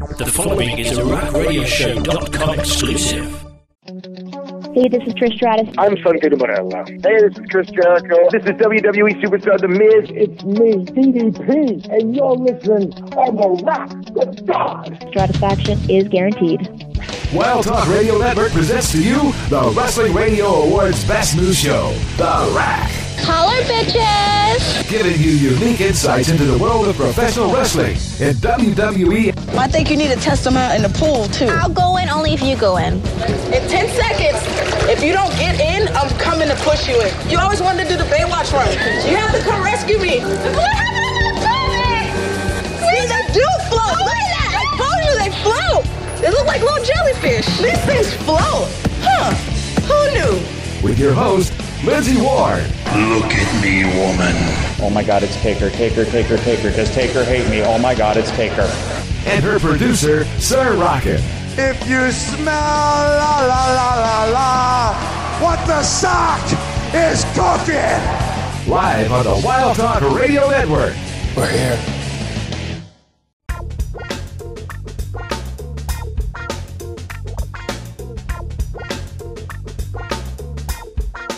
The following is a RockRadioShow.com exclusive. Hey, this is Trish Stratus. I'm Sanjay Morella. Hey, this is Chris Jericho. This is WWE Superstar The Miz. It's me, DDP, and you're listening on the Rock with God. Stratisfaction is guaranteed. Wild Talk Radio Network presents to you the Wrestling Radio Awards Best New Show, The Rack. Holler, bitches! Giving you unique insights into the world of professional wrestling in WWE. I think you need to test them out in the pool, too. I'll go in only if you go in. In 10 seconds, if you don't get in, I'm coming to push you in. You always wanted to do the Baywatch run. You have to come rescue me. What happened to my belly? See, they do float. I told you they float. They look like little jellyfish. These things float. Huh. Who knew? With your host, Lindsey Ward. Look at me, woman. Oh my God, it's Taker. Taker, Taker, Taker. Does Taker hate me? Oh my God, it's Taker. And her producer, Sir Rockin. If you smell la la la la la, what the sock is cooking. Live on the Wild Talk Radio Network. We're here.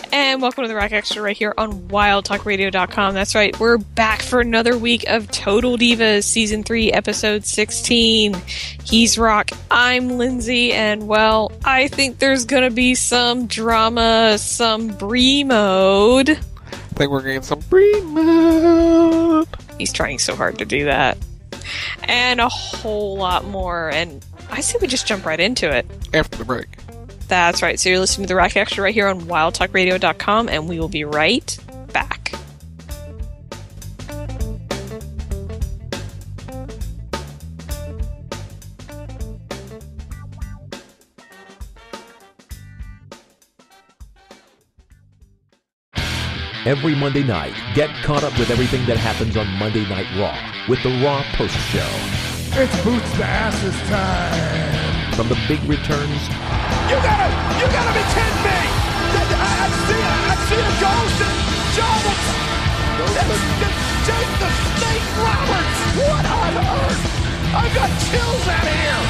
And welcome to the Rock Extra right here on WildTalkRadio.com. That's right, we're back for another week of Total Divas Season 3, Episode 16. He's Rock, I'm Lindsay, and well, I think there's gonna be some drama, some Brie Mode. I think we're getting some Brie Mode. He's trying so hard to do that. And a whole lot more, and I say we just jump right into it. After the break. That's right. So you're listening to The Rock Extra right here on WildTalkRadio.com, and we will be right back. Every Monday night, get caught up with everything that happens on Monday Night Raw with the Raw Post Show. It's boots to asses time. From the big returns. You gotta be kidding me! I see a ghost and Jones! Jake the Snake Roberts! What on earth? I've got chills out here!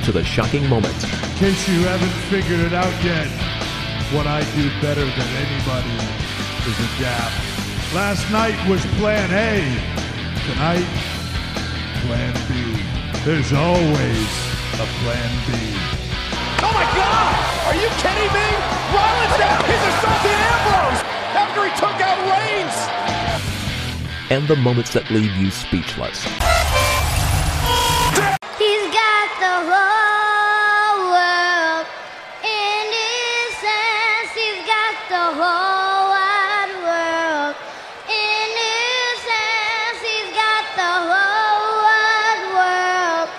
To the shocking moments. In case you haven't figured it out yet, what I do better than anybody is adapt. Last night was Plan A. Tonight, Plan B. There's always a Plan B. Oh my God! Are you kidding me? Rollins now! He's assaulting Ambrose after he took out Reigns! And the moments that leave you speechless. He's got the whole world in his hands. He's got the whole wide world in his hands. He's got the whole wide world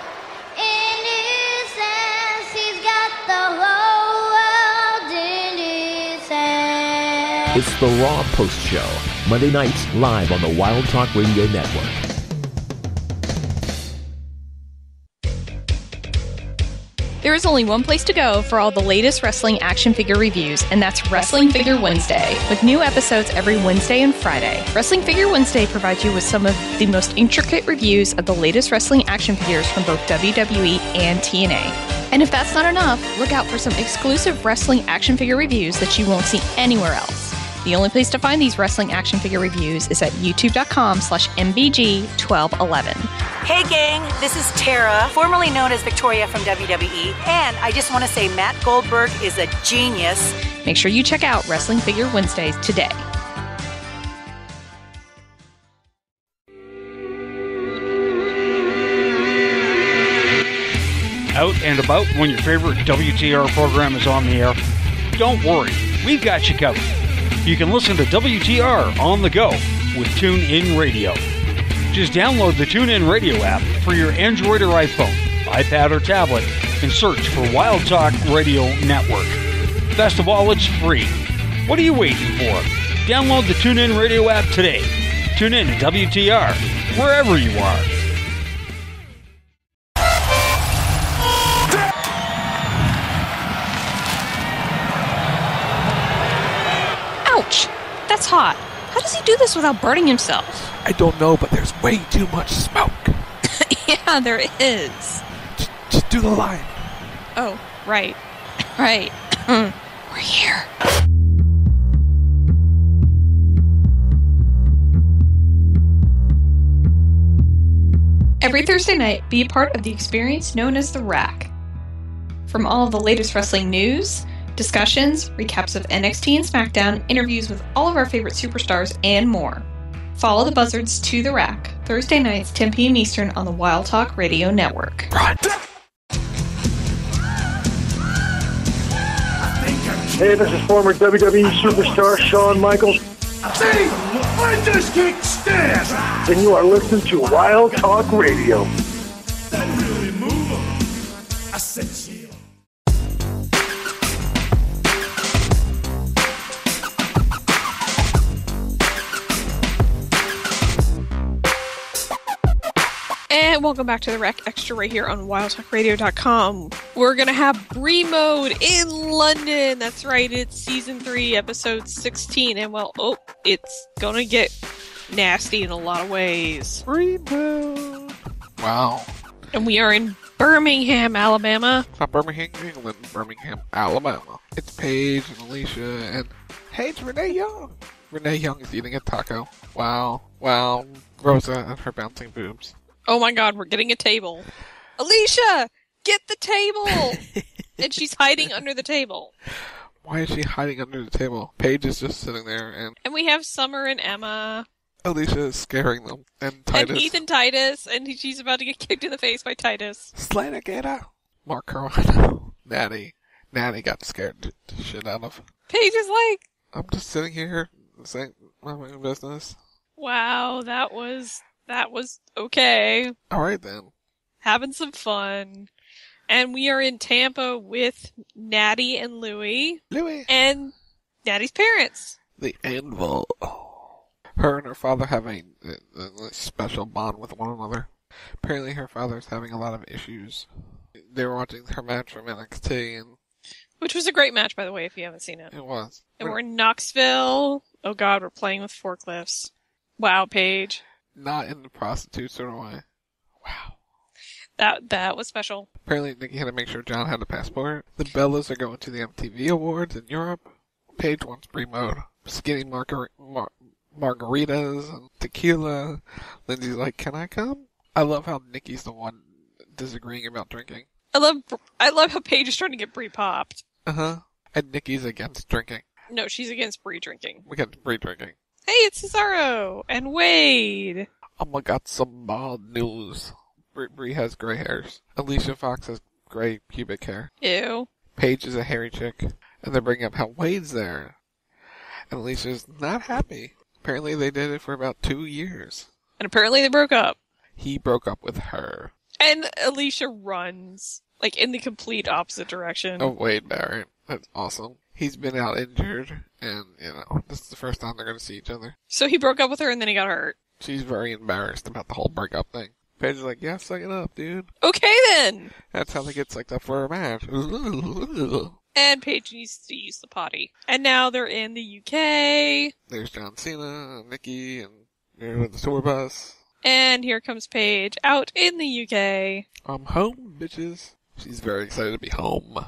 in his hands. He's got the whole world in his hands. It's the Raw Post Show. Monday nights live on the Wild Talk Radio Network. There is only one place to go for all the latest wrestling action figure reviews, and that's Wrestling Figure Wednesday, with new episodes every Wednesday and Friday. Wrestling Figure Wednesday provides you with some of the most intricate reviews of the latest wrestling action figures from both WWE and TNA. And if that's not enough, look out for some exclusive wrestling action figure reviews that you won't see anywhere else. The only place to find these wrestling action figure reviews is at youtube.com/mbg1211. Hey gang, this is Tara, formerly known as Victoria from WWE, and I just want to say Matt Goldberg is a genius. Make sure you check out Wrestling Figure Wednesdays today. Out and about when your favorite WTR program is on the air? Don't worry, we've got you covered. You can listen to WTR on the go with TuneIn Radio. Just download the TuneIn Radio app for your Android or iPhone, iPad or tablet, and search for Wild Talk Radio Network. Best of all, it's free. What are you waiting for? Download the TuneIn Radio app today. Tune in to WTR, wherever you are. Ouch! That's hot. How does he do this without burning himself? I don't know, but there's way too much smoke. Yeah, there is. Do the line. Oh, right. Right. We're here. Every Thursday night, be a part of the experience known as The Rack. From all of the latest wrestling news, discussions, recaps of NXT and SmackDown, interviews with all of our favorite superstars, and more. Follow the Buzzards to The Rack, Thursday nights, 10 p.m. Eastern on the Wild Talk Radio Network. Hey, this is former WWE superstar Shawn Michaels. See, I just can't stand. And you are listening to Wild Talk Radio. That really move 'em. I said chill. And welcome back to the Rec Extra right here on WildTalkRadio.com. We're going to have Brie Mode in London. That's right, it's Season 3, Episode 16. And it's going to get nasty in a lot of ways. Brie Mode. Wow. And we are in Birmingham, Alabama. It's not Birmingham, England. Birmingham, Alabama. It's Paige and Alicia and... Hey, it's Renee Young. Renee Young is eating a taco. Wow. Wow. Rosa and her bouncing boobs. Oh my god, we're getting a table. Alicia, get the table! And she's hiding under the table. Why is she hiding under the table? Paige is just sitting there and... And we have Summer and Emma. Alicia is scaring them. And Titus. And Ethan Titus, and she's about to get kicked in the face by Titus. Slater Gator. Mark Carolina. Nattie. Nattie got scared the shit out of. Paige is like... I'm just sitting here saying my own business. Wow, that was okay. Alright then. Having some fun. And we are in Tampa with Nattie and Louie. Louie. And Nattie's parents. The Anvil. Her and her father have a special bond with one another. Apparently her father's having a lot of issues. They were watching her match from NXT and... Which was a great match, by the way, if you haven't seen it. It was. And we're in Knoxville. Oh god, we're playing with forklifts. Wow, Paige. Not in the prostitute sort of way. Wow. That was special. Apparently Nikki had to make sure John had a passport. The Bellas are going to the MTV Awards in Europe. Paige wants Brie Mode. Skinny margaritas and tequila. Lindsay's like, can I come? I love how Nikki's the one disagreeing about drinking. I love how Paige is trying to get Brie popped. Uh-huh. And Nikki's against drinking. No, she's against Brie drinking. Against Brie drinking. Hey, it's Cesaro and Wade. Oh my god, some bad news. Brie has gray hairs. Alicia Fox has gray pubic hair. Ew. Paige is a hairy chick. And they're bringing up how Wade's there. And Alicia's not happy. Apparently they did it for about 2 years. And apparently they broke up. He broke up with her. And Alicia runs, like, in the complete opposite direction. Oh, Wade Barrett. That's awesome. He's been out injured, and, this is the first time they're going to see each other. So he broke up with her and then he got hurt. She's very embarrassed about the whole breakup thing. Paige is like, yeah, suck it up, dude. Okay, then! That's how they get sucked up for a match. And Paige needs to use the potty. And now they're in the UK. There's John Cena, and Nikki, and they're with the tour bus. And here comes Paige out in the UK. I'm home, bitches. She's very excited to be home.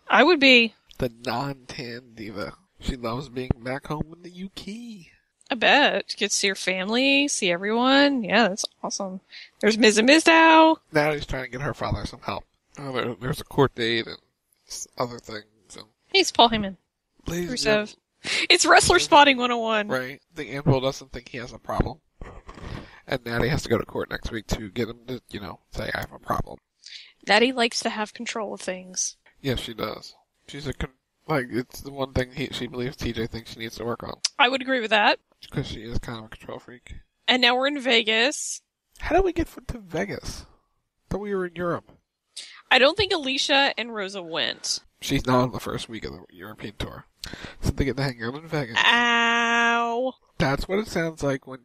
I would be. The non-tan diva. She loves being back home in the UK. I bet. She gets to see her family, see everyone. Yeah, that's awesome. There's Miz and Mizdow. Nattie's trying to get her father some help. There's a court date and other things. And He's Paul Heyman. Rusev. It's Wrestler Spotting 101. Right. The Anvil doesn't think he has a problem. And Nattie has to go to court next week to get him to, say, I have a problem. Nattie likes to have control of things. Yes, she does. She's it's the one thing she believes TJ thinks she needs to work on. I would agree with that. Because she is kind of a control freak. And now we're in Vegas. How did we get to Vegas? I thought we were in Europe. I don't think Alicia and Rosa went. She's not on the first week of the European tour. So they get to hang out in Vegas. Ow. That's what it sounds like when,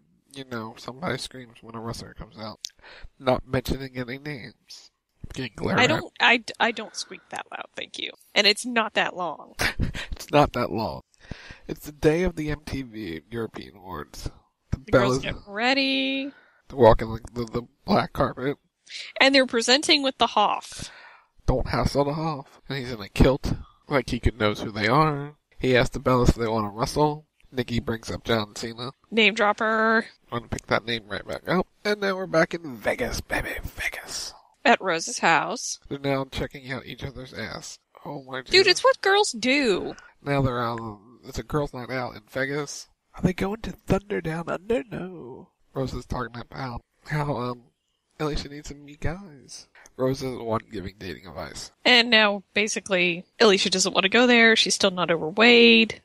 somebody screams when a wrestler comes out. Not mentioning any names. Getting glared at. I don't squeak that loud, thank you. And it's not that long. It's not that long. It's the day of the MTV European Awards. The girls get ready. They're walking the black carpet. And they're presenting with the Hoff. don't hassle it off. And he's in a kilt, like he knows who they are. He asks the Bellas if they want to wrestle. Nikki brings up John Cena. Name dropper. I'm gonna pick that name right back up. And now we're back in Vegas, baby, Vegas. At Rose's house. They're now checking out each other's ass. Oh my God. Dude, it's what girls do. Now they're out. It's a girls' night out in Vegas. Are they going to Thunder Down Under? No. Rose is talking about how Alicia needs to meet guys. Rose is the one giving dating advice. And now, basically, Alicia doesn't want to go there. She's still not over Wade.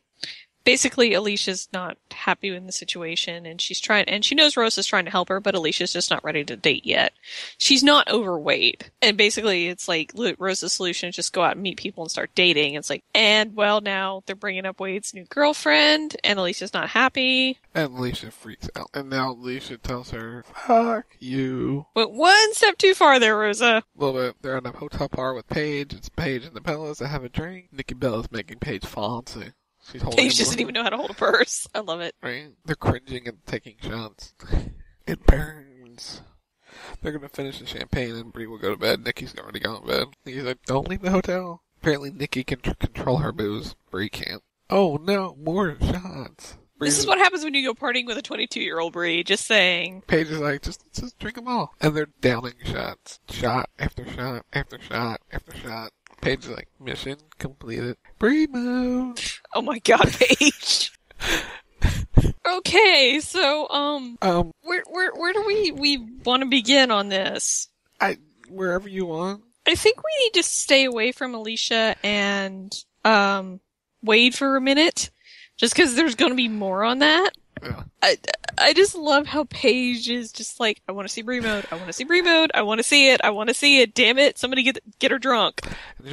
Basically, Alicia's not happy in the situation, and she knows Rose is trying to help her, but Alicia's just not ready to date yet. She's not over Wade. And basically, it's like, Rose's solution is just go out and meet people and start dating. It's like, and well, now they're bringing up Wade's new girlfriend, and Alicia's not happy. And Alicia freaks out. And now Alicia tells her, fuck you. Went one step too far there, Rosa. A little bit. They're in a hotel bar with Paige. It's Paige and the Bellas that have a drink. Nikki Bella's making Paige fancy. Paige doesn't even know how to hold a purse. I love it. Right? They're cringing and taking shots. It burns. They're gonna finish the champagne and Bree will go to bed. Nikki's already gone to bed. He's like, don't leave the hotel. Apparently Nikki can control her booze. Bree can't. Oh no, more shots. This is what happens when you go partying with a 22-year-old Bree. Just saying. Paige is like, just drink them all. And they're downing shots. Shot after shot after shot after shot. Paige is like, mission completed. Brie Mode. Oh my God, Paige. Okay, so where do we want to begin on this? Wherever you want. I think we need to stay away from Alicia and Wade for a minute, just because there's going to be more on that. Yeah. I just love how Paige is just like, I want to see Brie Mode. I want to see Brie Mode. I want to see it. I want to see it. Damn it! Somebody get her drunk.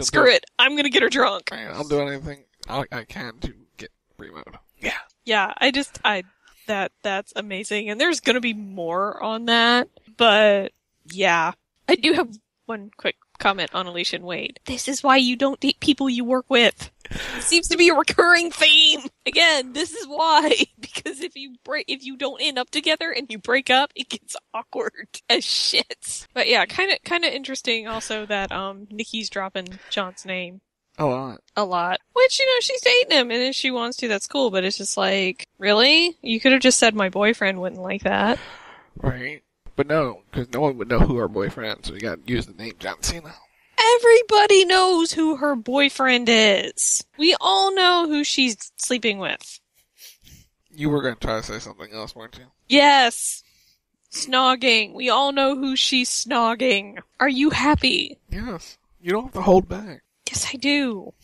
Screw it. I'm gonna get her drunk. I'll do anything I can to get Brie Mode. Yeah. Yeah. That's amazing, and there's gonna be more on that. But yeah, I do have one quick comment on Alicia and Wade. This is why you don't date people you work with. It seems to be a recurring theme. Again, this is why. Because if you don't end up together and you break up, it gets awkward as shit. But yeah, kind of interesting also that Nikki's dropping John's name. A lot. Which, she's dating him, and if she wants to, that's cool, but it's just like, really? You could have just said my boyfriend wouldn't like that. Right. But no, because no one would know who her boyfriend is, so you gotta use the name John Cena. Everybody knows who her boyfriend is. We all know who she's sleeping with. You were gonna try to say something else, weren't you? Yes! Snogging. We all know who she's snogging. Are you happy? Yes. You don't have to hold back. Yes, I do.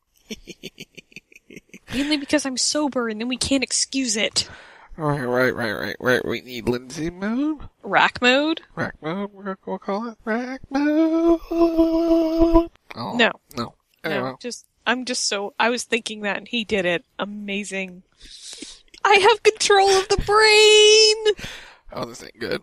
Mainly because I'm sober and then we can't excuse it. Right. We need Lindsey Mode? Rack Mode? Rack Mode, we'll call it Rack Mode. Oh, no. Anyway. No, I was thinking that and he did it. Amazing. I have control of the brain! Oh, this ain't good.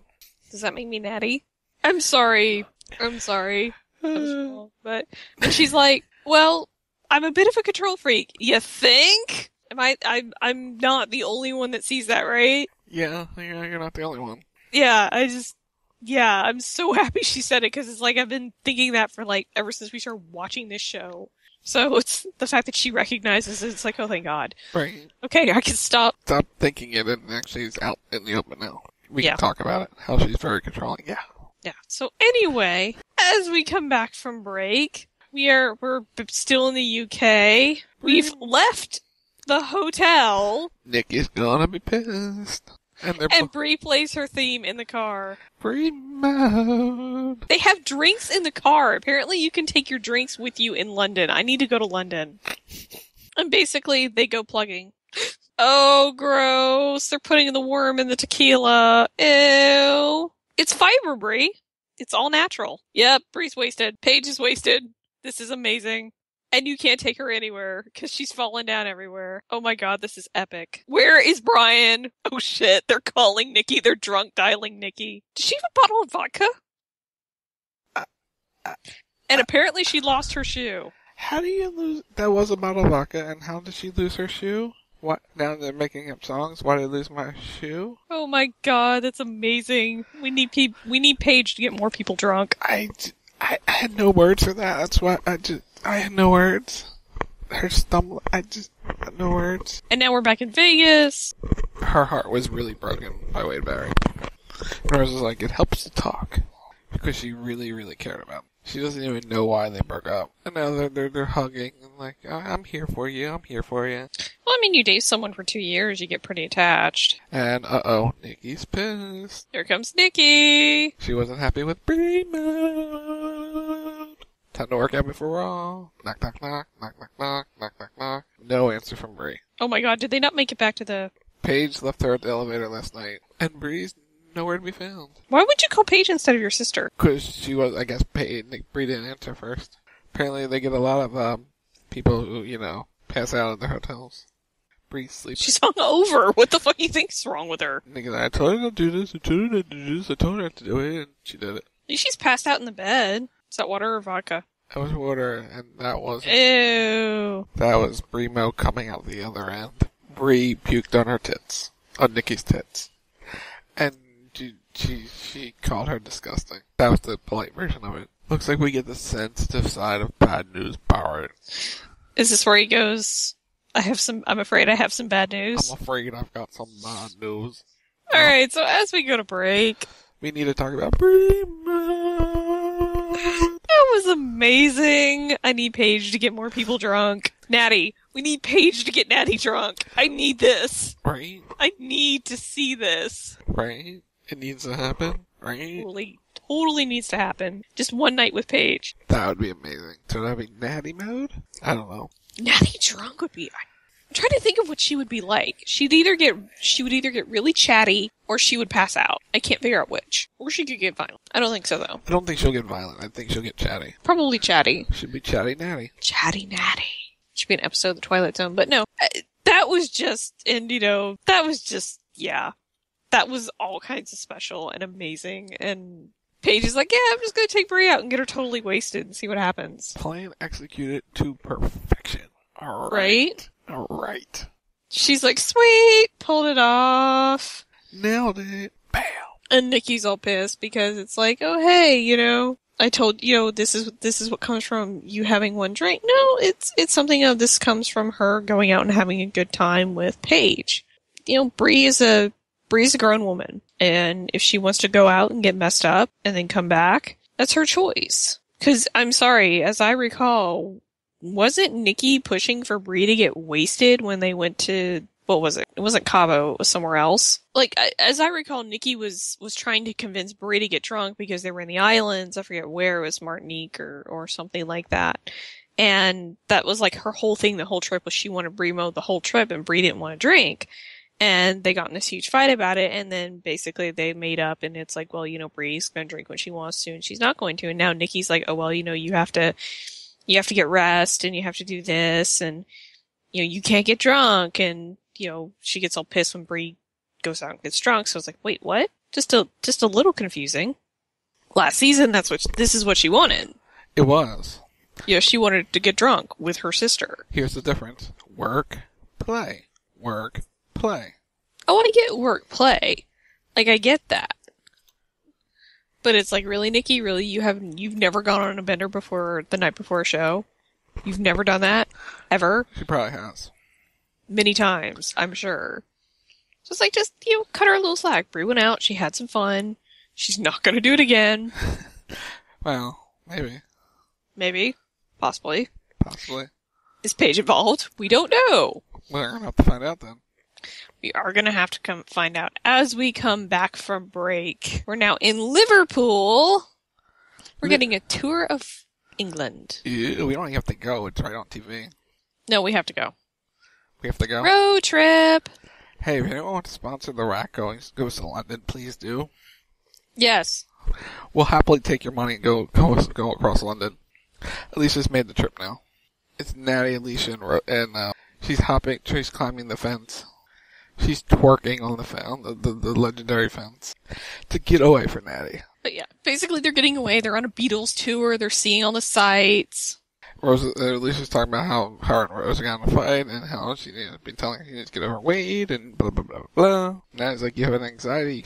Does that make me Nattie? I'm sorry. I'm small, but she's like, well, I'm a bit of a control freak. You think? I'm not the only one that sees that, right? Yeah, you're not the only one. Yeah, I'm so happy she said it, because it's like I've been thinking that for ever since we started watching this show. So it's the fact that she recognizes it, it's like, oh thank God. Right. Okay, I can stop thinking it, and actually it's out in the open now. We can talk about it, how she's very controlling, yeah. Yeah, so anyway, as we come back from break, we're still in the UK. We've left the hotel. Nikki's gonna be pissed. And Bree plays her theme in the car. Brie Mode. They have drinks in the car. Apparently you can take your drinks with you in London. I need to go to London. And basically they go plugging. Oh, gross. They're putting the worm in the tequila. Ew. It's fiber, Bree. It's all natural. Yep, Bree's wasted. Paige is wasted. This is amazing. And you can't take her anywhere, because she's fallen down everywhere. Oh my God, this is epic. Where is Brian? Oh shit, they're calling Nikki. They're drunk dialing Nikki. Does she have a bottle of vodka? And apparently she lost her shoe. How do you lose? That was a bottle of vodka, and how did she lose her shoe? What? Now they're making up songs. Why did I lose my shoe? Oh my God, that's amazing. We need Paige to get more people drunk. I I had no words for that. That's why I had no words. Her stumbling, I had no words. And now we're back in Vegas. Her heart was really broken by Wade Barrett. Rose was like, it helps to talk. Because she really, really cared about him. She doesn't even know why they broke up. And now they're hugging and like, I'm here for you, I'm here for you. Well, I mean, you date someone for 2 years, you get pretty attached. And, Nikki's pissed. Here comes Nikki. She wasn't happy with Brie Mode. Time to work out before Raw. Knock, knock, knock, knock, knock, knock, knock, knock, knock. No answer from Bree. Oh my god, did they not make it back to the... Paige left her at the elevator last night. And Bree's nowhere to be found. Why would you call Paige instead of your sister? Because she was, I guess, paid. Bree didn't answer first. Apparently they get a lot of, people who, pass out at their hotels. Bree's sleeping. She's hungover. What the fuck do you think's wrong with her? Nigga, I told her to do this, I told her to do this, I told her to do it, and she did it. She's passed out in the bed. Is that water or vodka? That was water, and that was... Ew. That was Brie Mode coming out the other end. Bree puked on her tits. On Nikki's tits. And she called her disgusting. That was the polite version of it. Looks like we get the sensitive side of Bad News Barrett. Is this where he goes, I'm afraid I have some bad news? I'm afraid I've got some bad news. Alright, so as we go to break... We need to talk about Brie Mode. That was amazing. I need Paige to get more people drunk. Nattie, we need Paige to get Nattie drunk. I need this. Right? I need to see this. Right? It needs to happen. Right? Totally needs to happen. Just one night with Paige. That would be amazing. So that would be Nattie Mode? I don't know. Nattie drunk would be... I'm trying to think of what she would be like. She would either get really chatty, or she would pass out. I can't figure out which. Or she could get violent. I don't think so, though. I don't think she'll get violent. I think she'll get chatty. Probably chatty. Should be Chatty Nattie. Chatty Nattie. Should be an episode of The Twilight Zone. But no, that was just, and that was just, yeah. That was all kinds of special and amazing. And Paige is like, yeah, I'm just going to take Bree out and get her totally wasted and see what happens. Plan executed to perfection. All right? All right. She's like, sweet, pulled it off. Nailed it. Bam. And Nikki's all pissed because it's like, oh hey, I told this is what comes from you having one drink. No, it's something of this comes from her going out and having a good time with Paige. Bree is a grown woman, and if she wants to go out and get messed up and then come back, that's her choice. Because I'm sorry, as I recall, wasn't Nikki pushing for Bree to get wasted when they went to, what was it? It wasn't Cabo, it was somewhere else. Like, as I recall, Nikki was trying to convince Bree to get drunk because they were in the islands. I forget where, it was Martinique or something like that. And that was like her whole thing the whole trip was she wanted Brie Mode the whole trip and Bree didn't want to drink. And they got in this huge fight about it, and then basically they made up, and it's like, well, Bree's gonna drink when she wants to, and she's not going to. And now Nikki's like, oh, well, you have to get rest, and you have to do this, and, you can't get drunk, and, she gets all pissed when Bree goes out and gets drunk, so it's like, wait, what? Just a little confusing. Last season, this is what she wanted. It was. She wanted to get drunk with her sister. Here's the difference. Work, play. Work, play. I want to get work, play. Like, I get that. But it's like, really, Nikki? Really? You've never gone on a bender before, the night before a show? You've never done that? Ever? She probably has. Many times, I'm sure. So it's like, cut her a little slack. Bree went out, she had some fun. She's not gonna do it again. Well, maybe. Maybe. Possibly. Possibly. Is Paige involved? We don't know. We're gonna have to find out then. We are going to have to find out as we come back from break. We're now in Liverpool. We're getting a tour of England. Yeah, we don't even have to go. It's right on TV. No, we have to go. We have to go? Road trip. Hey, if anyone wants to sponsor the rack goes to London, please do. Yes. We'll happily take your money and go across London. Alicia's made the trip now. It's Nattie, Alicia, and she's climbing the fence. She's twerking on the legendary fence to get away from Nattie. But yeah, basically they're getting away. They're on a Beatles tour. They're seeing all the sights. Alicia's talking about how her and Rose got in a fight and how she's been telling her she needs to get over Wade and blah, blah, blah, blah. Nattie's like, you have an anxiety,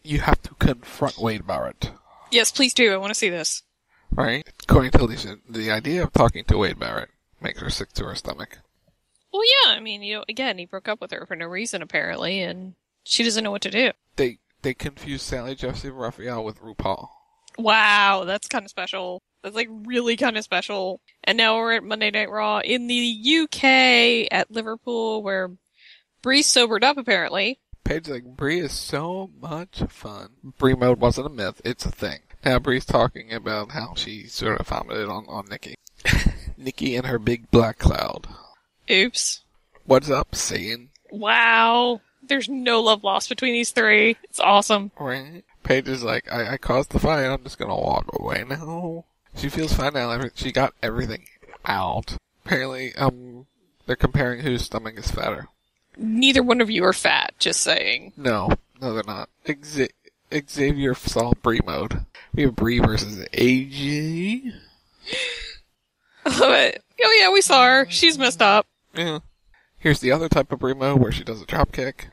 you have to confront Wade Barrett. Yes, please do. I want to see this. Right? According to Alicia, the idea of talking to Wade Barrett makes her sick to her stomach. Well, yeah, I mean, again, he broke up with her for no reason, apparently, and she doesn't know what to do. They confused Sally Jesse Raphael with RuPaul. Wow, that's kind of special. That's, like, really kind of special. And now we're at Monday Night Raw in the UK at Liverpool, where Bree sobered up, apparently. Paige like, Brie is so much fun. Brie Mode wasn't a myth, it's a thing. Now Bree's talking about how she sort of vomited on Nikki. Nikki and her big black cloud. Oops. What's up, Satan? Wow. There's no love lost between these three. It's awesome. Right? Paige is like, I caused the fight, I'm just gonna walk away now. She feels fine now, she got everything out. Apparently, they're comparing whose stomach is fatter. Neither one of you are fat, just saying. No, they're not. Xavier saw Brie Mode. We have Bree versus AJ. Oh yeah, we saw her. She's messed up. Yeah. Here's the other type of Brie Mode where she does a drop kick.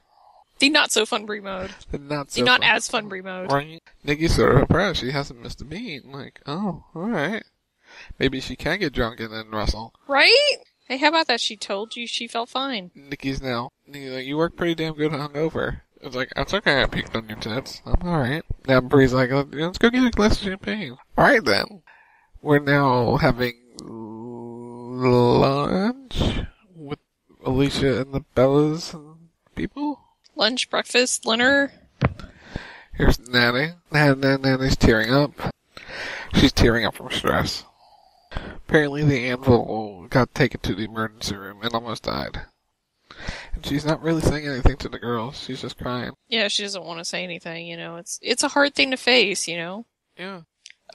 The not so fun Brie Mode. The not as fun Brie Mode. Right. Nikki's sort of impressed. She hasn't missed a beat. Like, oh, alright. Maybe she can get drunk and then wrestle. Right? Hey, how about that? She told you she felt fine. Nikki's like, you work pretty damn good hungover. It's like, that's okay, I peeked on your tits. I'm alright. Now Bree's like, let's go get a glass of champagne. Alright then. We're now having lunch with Alicia and the Bellas and people. Lunch, breakfast, dinner. Here's Nattie. Nattie's tearing up. She's tearing up from stress. Apparently the anvil got taken to the emergency room and almost died. And she's not really saying anything to the girls. She's just crying. Yeah, she doesn't want to say anything, It's a hard thing to face, Yeah.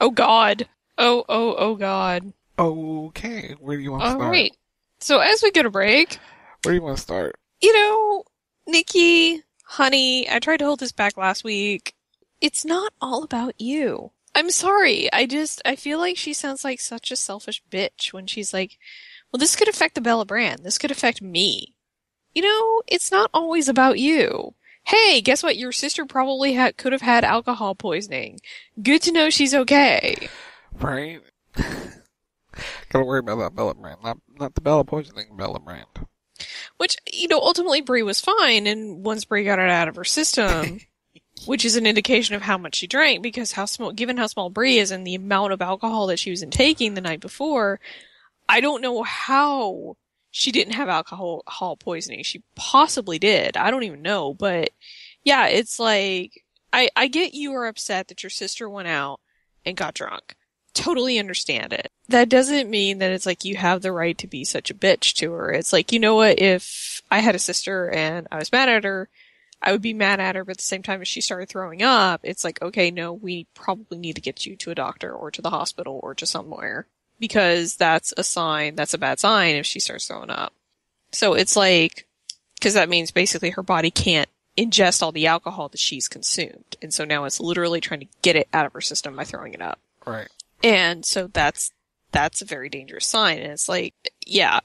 Oh, God. Oh, God. Okay, where do you want to start? Alright. So as we go to break... Where do you want to start? Nikki, honey, I tried to hold this back last week. It's not all about you. I'm sorry. I feel like she sounds like such a selfish bitch when she's like, well, this could affect the Bella brand. This could affect me. It's not always about you. Hey, guess what? Your sister probably could have had alcohol poisoning. Good to know she's okay. Right? Gotta worry about that Bella brand. Not the Bella poisoning Bella brand. Which, ultimately Brie was fine, and once Brie got it out of her system, which is an indication of how much she drank, because given how small Brie is and the amount of alcohol that she was intaking the night before, I don't know how she didn't have alcohol poisoning. She possibly did. I don't even know, but yeah, it's like, I get you are upset that your sister went out and got drunk. Totally understand it. That doesn't mean that it's like you have the right to be such a bitch to her. It's like, you know what, if I had a sister and I was mad at her, I would be mad at her, but at the same time, if she started throwing up, it's like, okay, no, we probably need to get you to a doctor or to the hospital or to somewhere. Because that's a bad sign if she starts throwing up. So it's like, because that means basically her body can't ingest all the alcohol that she's consumed. And so now it's literally trying to get it out of her system by throwing it up. Right. And so that's a very dangerous sign. And it's like, yeah,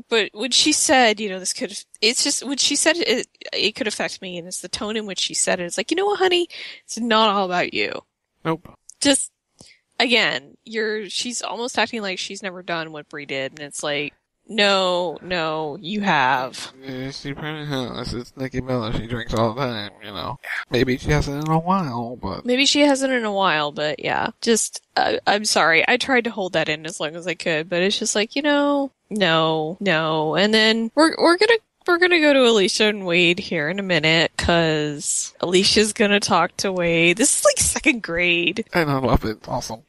but when she said, when she said it could affect me, and it's the tone in which she said it. It's like, you know what, honey? It's not all about you. Nope. Just, again, she's almost acting like she's never done what Brie did. And it's like, no, you have. Yeah, she probably has. It's Nikki Bella. She drinks all the time, Maybe she hasn't in a while, but... yeah. Just, I'm sorry. I tried to hold that in as long as I could, but it's just like, no. And then we're gonna go to Alicia and Wade here in a minute, cause Alicia's gonna talk to Wade. This is like second grade. And I love it. Awesome.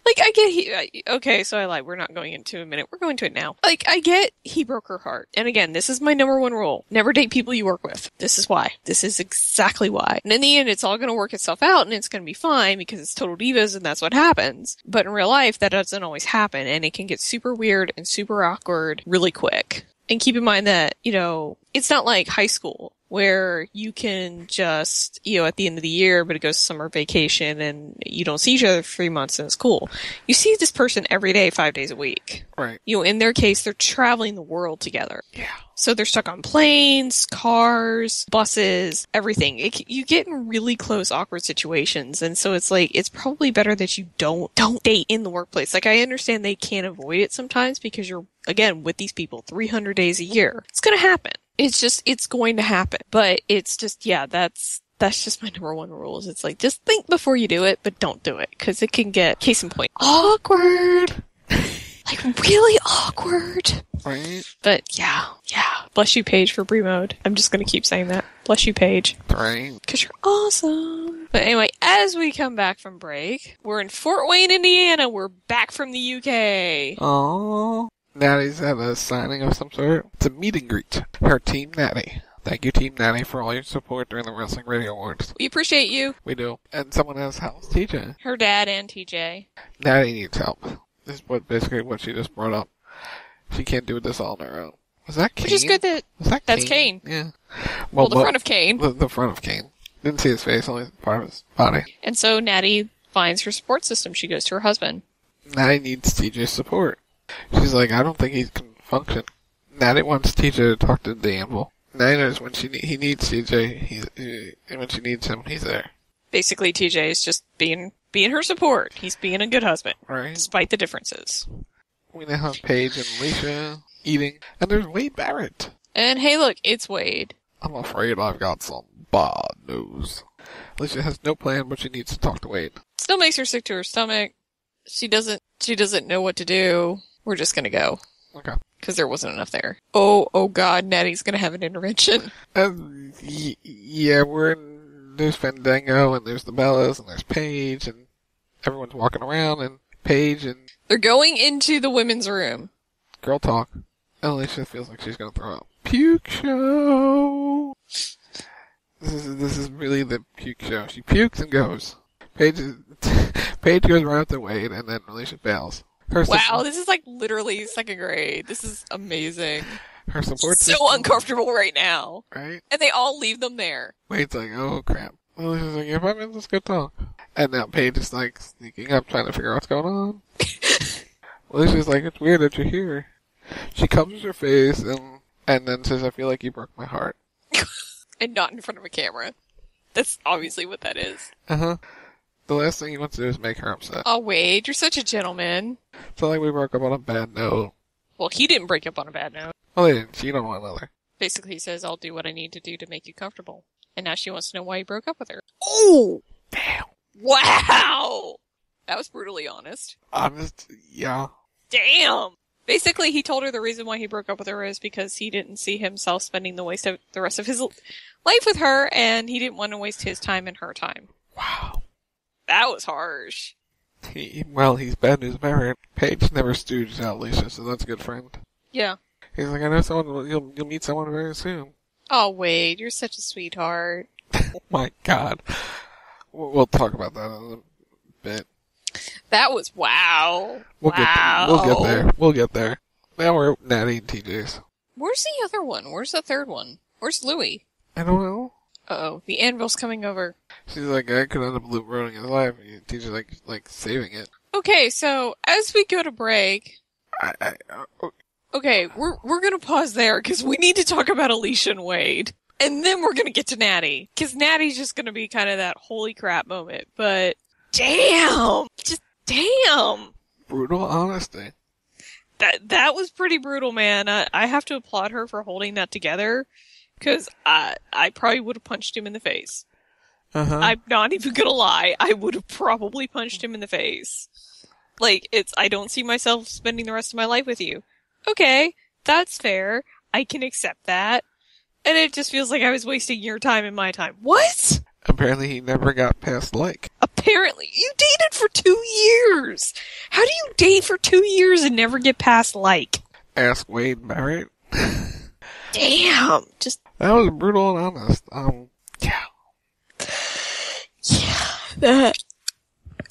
Like, I get okay, so I lied. We're not going into a minute. We're going to it now. Like, I get he broke her heart. And again, this is my number one rule. Never date people you work with. This is why. This is exactly why. And in the end, it's all gonna work itself out and it's gonna be fine because it's Total Divas and that's what happens. But in real life, that doesn't always happen and it can get super weird and super awkward really quick. And keep in mind that, it's not like high school. where you can just, at the end of the year, but it goes summer vacation and you don't see each other for 3 months and it's cool. You see this person every day, 5 days a week. Right. In their case, they're traveling the world together. Yeah. So they're stuck on planes, cars, buses, everything. You get in really close, awkward situations. And so it's like, it's probably better that you don't date in the workplace. Like, I understand they can't avoid it sometimes because you're, again, with these people 300 days a year. It's going to happen. It's going to happen. But it's just, that's just my number one rule. It's like, just think before you do it, but don't do it. Because it can get, case in point, awkward. Like, really awkward. Right. But, yeah. Bless you, Paige, for Brie Mode. I'm just gonna keep saying that. Bless you, Paige. Right. Because you're awesome. But anyway, as we come back from break, we're in Fort Wayne, Indiana. We're back from the UK. Aww. Nattie's at a signing of some sort. It's a meet and greet. Her team, Nattie. Thank you, Team Nattie, for all your support during the Wrestling Radio Awards. We appreciate you. We do. And someone else, how's TJ? Her dad and TJ. Nattie needs help. This is basically what she just brought up. She can't do this all on her own. Was that Kane? Which is good that... That's Kane. Yeah. Well, the front of Kane. The front of Kane. Didn't see his face, only part of his body. And so Nattie finds her support system. She goes to her husband. Nattie needs TJ's support. She's like, I don't think he can function. Nattie wants TJ to talk to the Anvil. Nattie knows when he needs TJ, and when she needs him, he's there. Basically, TJ is just being her support. He's being a good husband. Right. Despite the differences. We now have Paige and Alicia eating, and there's Wade Barrett. And hey, look, it's Wade. I'm afraid I've got some bad news. Alicia has no plan, but she needs to talk to Wade. Still makes her sick to her stomach. She doesn't know what to do. We're just gonna go. Okay. Because there wasn't enough there. Oh God, Nattie's gonna have an intervention. Yeah, there's Fandango, and there's the Bellas, and there's Paige, and everyone's walking around, and Paige, and... They're going into the women's room. Girl talk. And Alicia feels like she's gonna throw up. Puke show! This is really the puke show. She pukes and goes. Paige goes right up to Wade, and then Alicia fails. Wow, this is like literally second grade. This is amazing. Her support so system. Uncomfortable right now. Right? And they all leave them there. Wade's like, oh crap. Alicia's like, if I'm in, let's go talk. And now Paige is like sneaking up, trying to figure out what's going on. Alicia's like, it's weird that you're here. She covers her face and then says, I feel like you broke my heart. And not in front of a camera. That's obviously what that is. Uh-huh. The last thing he wants to do is make her upset. Oh, Wade, you're such a gentleman. It's not like we broke up on a bad note. Well, he didn't break up on a bad note. Well, they didn't cheat on one another. Basically, he says, I'll do what I need to do to make you comfortable. And now she wants to know why he broke up with her. Oh! Damn. Wow! That was brutally honest. Honest? Yeah. Damn! Basically, he told her the reason why he broke up with her is because he didn't see himself spending the rest of his life with her, and he didn't want to waste his time and her time. Wow. That was harsh. He's bad news Barrett. Paige never stooged out Alicia, so that's a good friend. Yeah. He's like, I know someone, you'll meet someone very soon. Oh, Wade, you're such a sweetheart. Oh my God. We'll talk about that in a bit. That was wow. We'll get there. Now we're at Nattie and TJ's. Where's the other one? Where's the third one? Where's Louie? I don't know. Uh-oh, the anvil's coming over. She's like, I could end up ruining his life. And TJ's like saving it. Okay, so as we go to break, okay, we're gonna pause there because we need to talk about Alicia and Wade, and then we're gonna get to Nattie because Nattie's just gonna be kind of that holy crap moment. But damn, just damn, brutal honesty. That was pretty brutal, man. I have to applaud her for holding that together because I probably would have punched him in the face. Uh-huh. I'm not even gonna lie. I would have probably punched him in the face. Like, I don't see myself spending the rest of my life with you. Okay, that's fair. I can accept that. And it just feels like I was wasting your time and my time. What? Apparently he never got past like. Apparently. You dated for 2 years! How do you date for 2 years and never get past like? Ask Wade Barrett. Damn! That was brutal and honest. Yeah. Yeah,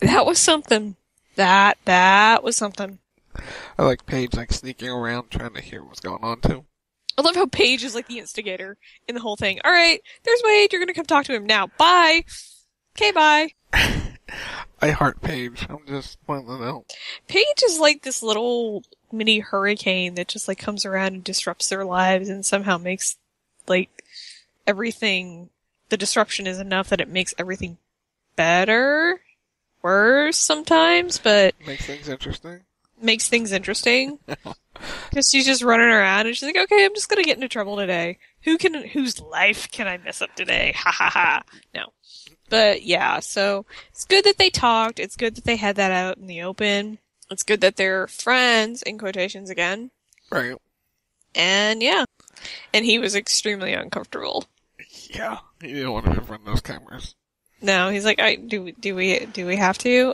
that was something. That was something. I like Paige sneaking around trying to hear what's going on too. I love how Paige is like the instigator in the whole thing. All right, there's Wade. You're going to come talk to him now. Bye. Okay, bye. I heart Paige. I'm just pointing it out. Paige is like this little mini hurricane that just like comes around and disrupts their lives and somehow makes like everything, the disruption is enough that it makes everything better, worse sometimes, but makes things interesting. Because she's just running around and she's like, okay, I'm just gonna get into trouble today. Whose life can I mess up today? Ha ha ha. No. But yeah, so it's good that they talked. It's good that they had that out in the open. It's good that they're friends, in quotations again. Right. And yeah. And he was extremely uncomfortable. Yeah. He didn't want to be in front of those cameras. No, he's like, do we have to?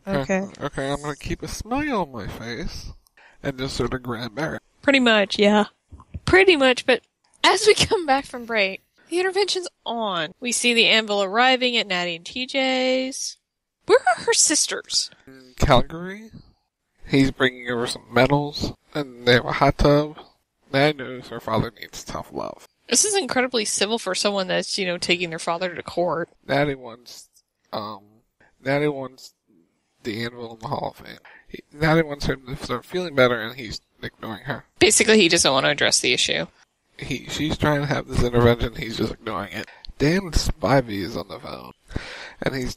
Okay. Okay, I'm gonna keep a smile on my face and just sort of grab Barrett. Pretty much, yeah. Pretty much, but as we come back from break, the intervention's on. We see the Anvil arriving at Nattie and TJ's. Where are her sisters? In Calgary. He's bringing over some medals, and they have a hot tub. Nattie knows her father needs tough love. This is incredibly civil for someone that's, taking their father to court. Nattie wants the Anvil in the Hall of Fame. Nattie wants him to start feeling better, and he's ignoring her. Basically, he doesn't want to address the issue. She's trying to have this intervention, he's just ignoring it. Dan Spivey is on the phone, and he's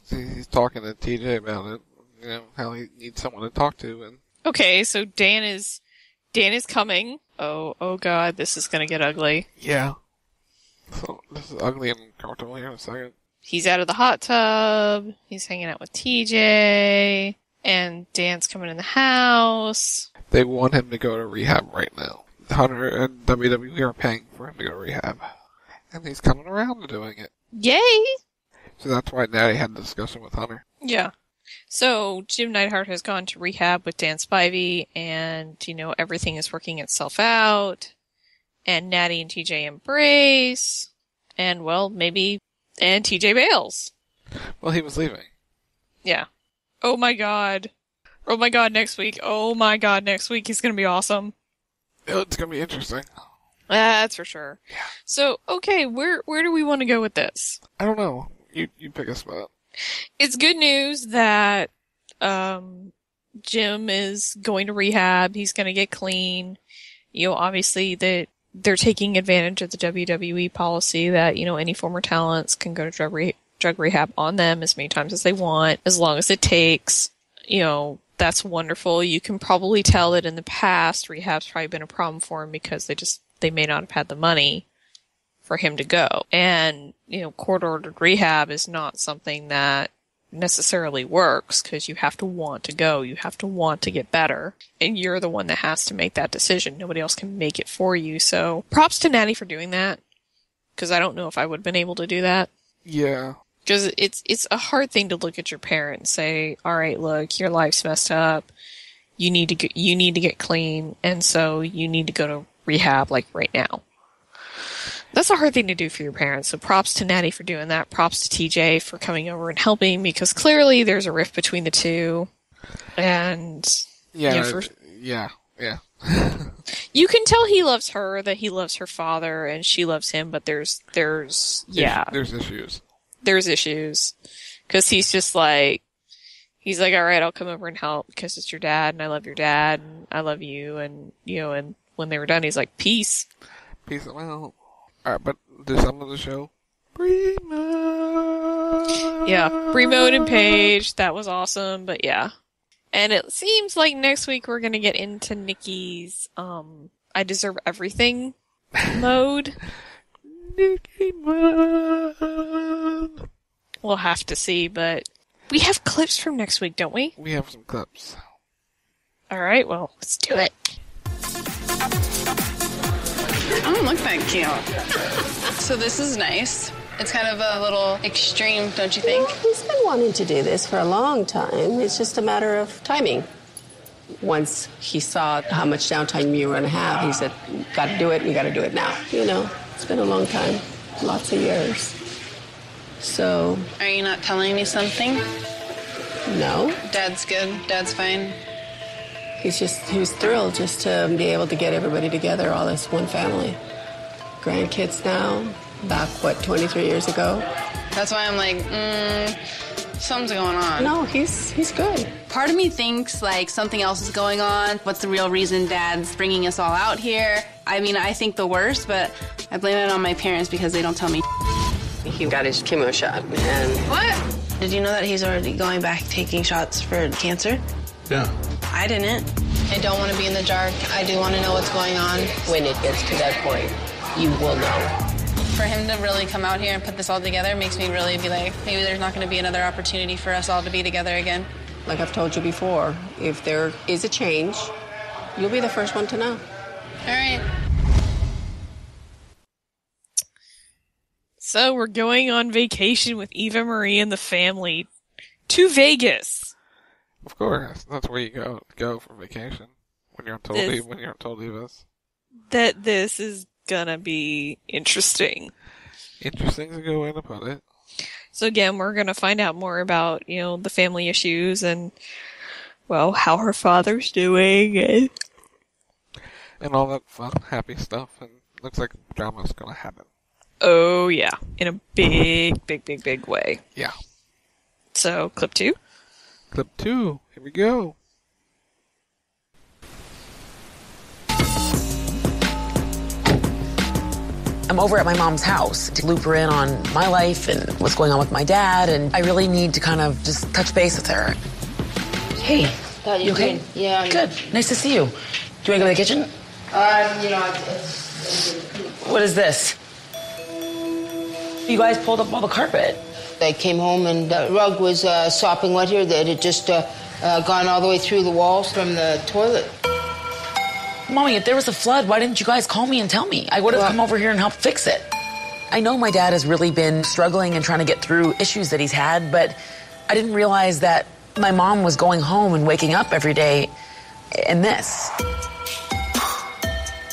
talking to TJ about it, how he needs someone to talk to. And okay, so Dan is coming. Oh god, this is gonna get ugly. Yeah. So, this is ugly and uncomfortable here in a second. He's out of the hot tub, he's hanging out with TJ, and Dan's coming in the house. They want him to go to rehab right now. Hunter and WWE are paying for him to go to rehab. And he's coming around to doing it. Yay! So that's why Nattie had the discussion with Hunter. Yeah. So, Jim Neidhart has gone to rehab with Dan Spivey, and, everything is working itself out. And Nattie and TJ embrace. And, and TJ bails. Well, he was leaving. Yeah. Oh my god. Oh my god, next week. Oh my god, next week. He's gonna be awesome. It's gonna be interesting. That's for sure. Yeah. So, okay, where do we want to go with this? I don't know. You pick a spot. It's good news that Jim is going to rehab. He's going to get clean. Obviously that they're taking advantage of the WWE policy that, any former talents can go to drug rehab on them as many times as they want, as long as it takes. That's wonderful. You can probably tell that in the past, rehab's probably been a problem for him because they may not have had the money for him to go. And, court-ordered rehab is not something that necessarily works because you have to want to go. You have to want to get better. And you're the one that has to make that decision. Nobody else can make it for you. So props to Nattie for doing that because I don't know if I would have been able to do that. Yeah. Because it's a hard thing to look at your parent and say, all right, look, your life's messed up. You need to get clean. And so you need to go to rehab like right now. That's a hard thing to do for your parents. So props to Nattie for doing that. Props to TJ for coming over and helping because clearly there's a rift between the two. And yeah. You can tell he loves her, that he loves her father, and she loves him, but there's issues. There's issues. Because he's just like, all right, I'll come over and help because it's your dad and I love your dad and I love you. And, and when they were done, he's like, peace. Peace out. Alright, but there's some of the show. Brie Mode. Yeah, Brie Mode and Paige. That was awesome, but yeah. And it seems like next week we're going to get into Nikki's, I deserve everything mode. Nikki mode. We'll have to see, but we have clips from next week, don't we? We have some clips. Alright, well, let's do it. I don't look that cute. So this is nice. It's kind of a little extreme, don't you think? Well, he's been wanting to do this for a long time. It's just a matter of timing. Once he saw how much downtime you were going to have, he said, got to do it, we got to do it now. It's been a long time, lots of years. So... Are you not telling me something? No. Dad's good, Dad's fine. He was thrilled just to be able to get everybody together, all this one family. Grandkids now, back, 23 years ago? That's why I'm like, something's going on. No, he's good. Part of me thinks like something else is going on. What's the real reason Dad's bringing us all out here? I mean, I think the worst, but I blame it on my parents because they don't tell me. He got his chemo shot, and... What? Did you know that he's already going back taking shots for cancer? Yeah. I didn't. I don't want to be in the dark. I do want to know what's going on. When it gets to that point, you will know. For him to really come out here and put this all together makes me really be like, maybe there's not going to be another opportunity for us all to be together again. Like I've told you before, if there is a change, you'll be the first one to know. All right. So we're going on vacation with Eva Marie and the family to Vegas. Of course, that's where you go for vacation when you're on Total Divas. That this is gonna be interesting. Interesting's a good way to put it. So again, we're gonna find out more about the family issues and how her father's doing and all that fun, happy stuff. And looks like drama's gonna happen. Oh yeah, in a big, big, big, big way. Yeah. So clip 2. Clip 2. Here we go. I'm over at my mom's house to loop her in on my life and what's going on with my dad, and I really need to kind of just touch base with her. Hey, you okay? Yeah. Good. Nice to see you. Do you want to go to the kitchen? What is this? You guys pulled up all the carpet. I came home and the rug was sopping wet here. That had just gone all the way through the walls from the toilet. Mommy, if there was a flood, why didn't you guys call me and tell me? I would have come over here and helped fix it. I know my dad has really been struggling and trying to get through issues that he's had, but I didn't realize that my mom was going home and waking up every day in this.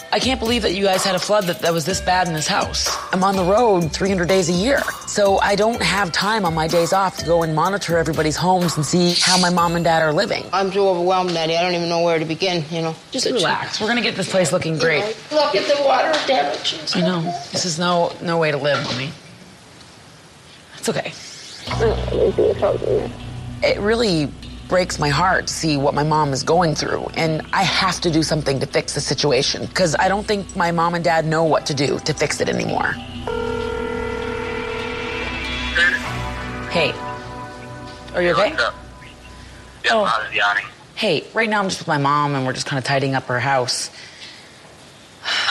I can't believe that you guys had a flood that was this bad in this house. I'm on the road 300 days a year, so I don't have time on my days off to go and monitor everybody's homes and see how my mom and dad are living. I'm so overwhelmed, Nattie. I don't even know where to begin, Just relax. We're gonna get this place looking great. Look at the water damage. I know. This is no way to live, Mommy. It's okay. It really breaks my heart to see what my mom is going through, and I have to do something to fix the situation because I don't think my mom and dad know what to do to fix it anymore. Hey, are you okay? What's up? Yeah, how's Yanni? Hey, right now I'm just with my mom and we're just kind of tidying up her house.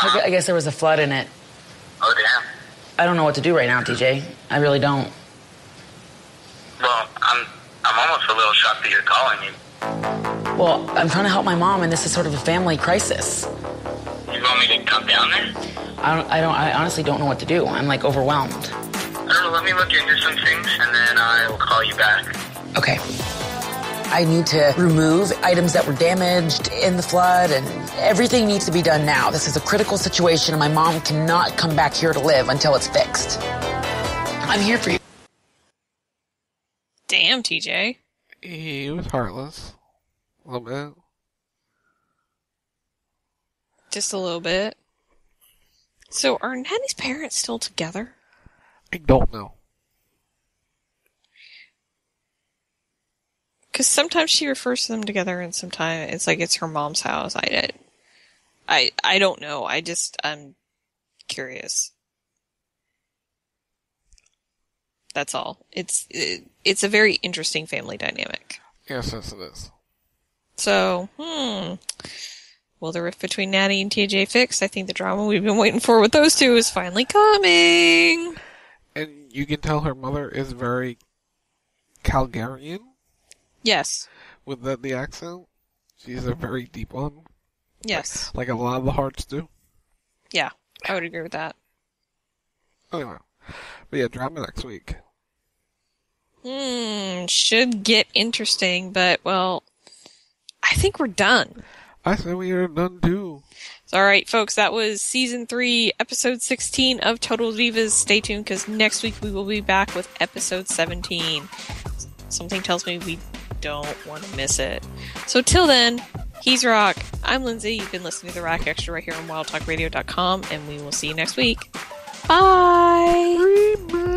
I guess there was a flood in it. Oh, damn. I don't know what to do right now, TJ. I really don't. Well, I'm almost a little shocked that you're calling me. Well, I'm trying to help my mom, and this is sort of a family crisis. You want me to come down there? I honestly don't know what to do. I'm like overwhelmed. I don't know, let me look into some things, and then I will call you back. Okay. I need to remove items that were damaged in the flood, and everything needs to be done now. This is a critical situation, and my mom cannot come back here to live until it's fixed. I'm here for you. Damn, TJ. He was heartless. A little bit. Just a little bit. So, are Nattie's parents still together? I don't know. Because sometimes she refers to them together, and sometimes it's like it's her mom's house. I don't know. I'm curious. That's all. It's a very interesting family dynamic. Yes, it is. So, will the rift between Nattie and TJ fix? I think the drama we've been waiting for with those two is finally coming. And you can tell her mother is very Calgarian. Yes. With the accent. She's a very deep one. Yes. Like a lot of the Hearts do. Yeah, I would agree with that. Anyway. But yeah, drama next week. Should get interesting, but, well, I think we're done. I said we are done too. Alright, folks, that was Season 3, Episode 16 of Total Divas. Stay tuned, because next week we will be back with Episode 17. Something tells me we don't want to miss it. So till then, He's Rock. I'm Lindsay. You've been listening to the Rock Extra right here on WildTalkRadio.com, and we will see you next week. Bye!